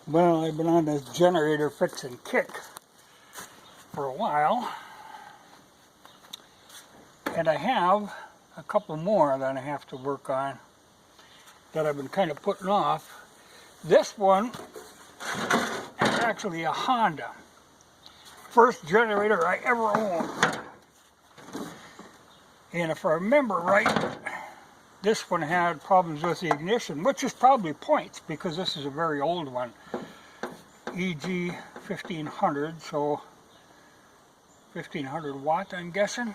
Well, I've been on this generator fix and kick for a while, and I have a couple more that I have to work on that I've been kind of putting off. This one is actually a Honda. First generator I ever owned. And if I remember right, this one had problems with the ignition, which is probably points because this is a very old one. EG 1500, so 1500 watt, I'm guessing.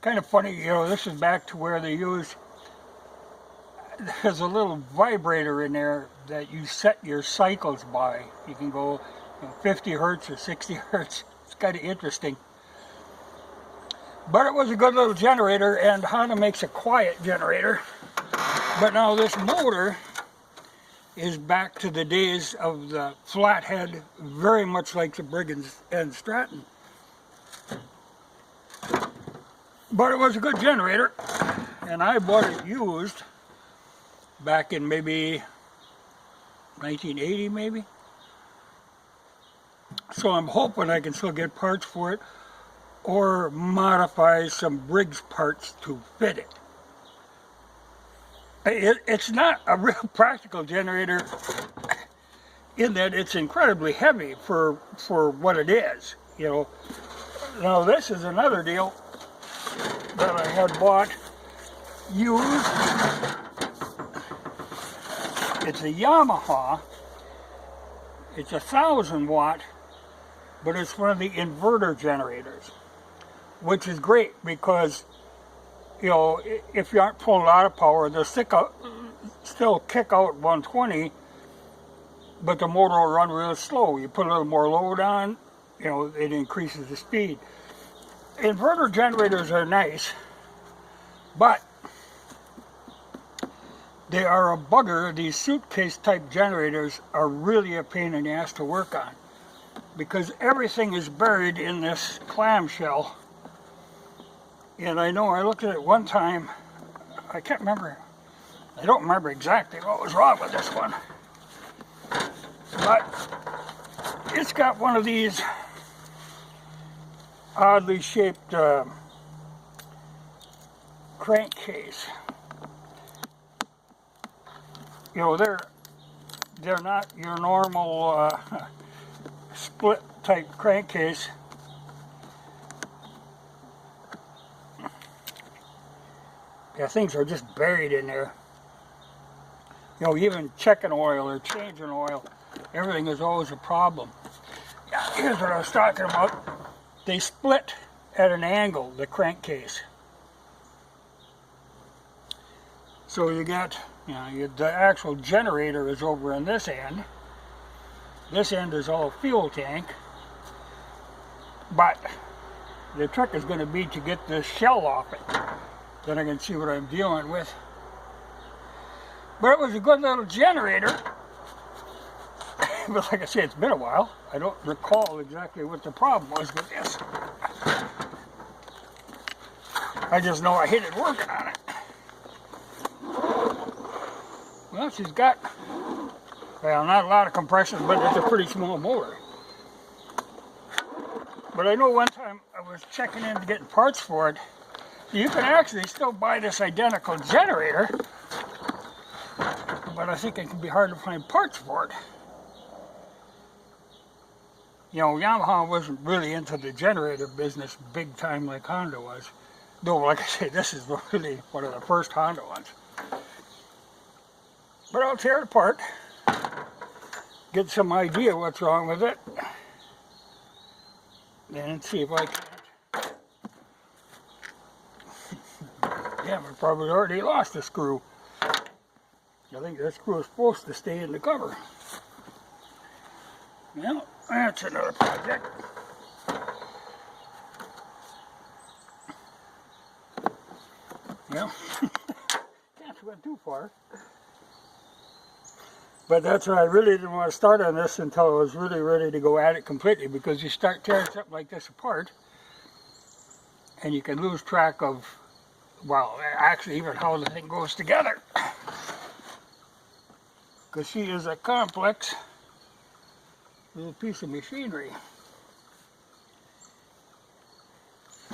Kind of funny, you know, this is back to where they use, there's a little vibrator in there that you set your cycles by. You can go 50 hertz or 60 hertz. It's kind of interesting. But it was a good little generator, and Honda makes a quiet generator. But now this motor is back to the days of the flathead, very much like the Briggs & Stratton. But it was a good generator, and I bought it used back in maybe 1980 maybe. So I'm hoping I can still get parts for it or modify some Briggs parts to fit it. It's not a real practical generator in that it's incredibly heavy for what it is, you know. Now this is another deal that I had bought used. It's a Yamaha. It's 1,000 watt, but it's one of the inverter generators, which is great because, you know, if you aren't pulling a lot of power, they'll still kick out 120, but the motor will run real slow. You put a little more load on, you know, it increases the speed. Inverter generators are nice, but they are a bugger. These suitcase type generators are really a pain in the ass to work on because everything is buried in this clamshell. And I know I looked at it one time, I can't remember, I don't remember exactly what was wrong with this one, but it's got one of these oddly shaped crankcase. You know, they're not your normal split type crankcase. Yeah, things are just buried in there. You know, even checking oil or changing oil, everything is always a problem. Yeah, here's what I was talking about. They split at an angle, the crankcase. So you got, you know, the actual generator is over on this end. This end is all fuel tank. But the trick is going to be to get this shell off it. Then I can see what I'm dealing with. But it was a good little generator. But like I said, it's been a while. I don't recall exactly what the problem was with this. I just know I hated working on it. Well, she's got, well, not a lot of compression, but it's a pretty small motor. But I know one time I was checking into getting parts for it. You can actually still buy this identical generator, but I think it can be hard to find parts for it. You know, Yamaha wasn't really into the generator business big time like Honda was. Though, like I say, this is really one of the first Honda ones. But I'll tear it apart, get some idea what's wrong with it, and see if I can. Yeah, we probably already lost a screw. I think that screw is supposed to stay in the cover. Well, that's another project. Well, can't went too far. But that's why I really didn't want to start on this until I was really ready to go at it completely, because you start tearing something like this apart and you can lose track of, well, actually even how the thing goes together. because she is a complex little piece of machinery.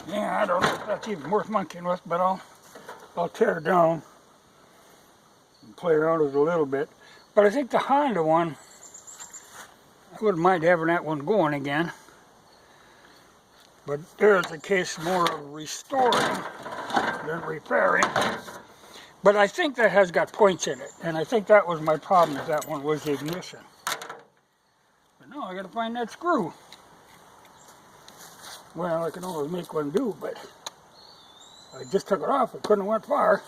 Yeah, I don't know if that's even worth monkeying with, but I'll tear it down and play around with it a little bit. But I think the Honda one, I wouldn't mind having that one going again. But there's a case more of restoring than repairing. But I think that has got points in it, and I think that was my problem with that one, was the ignition. But now I gotta find that screw. Well, I can always make one do, but I just took it off. It couldn't have went far.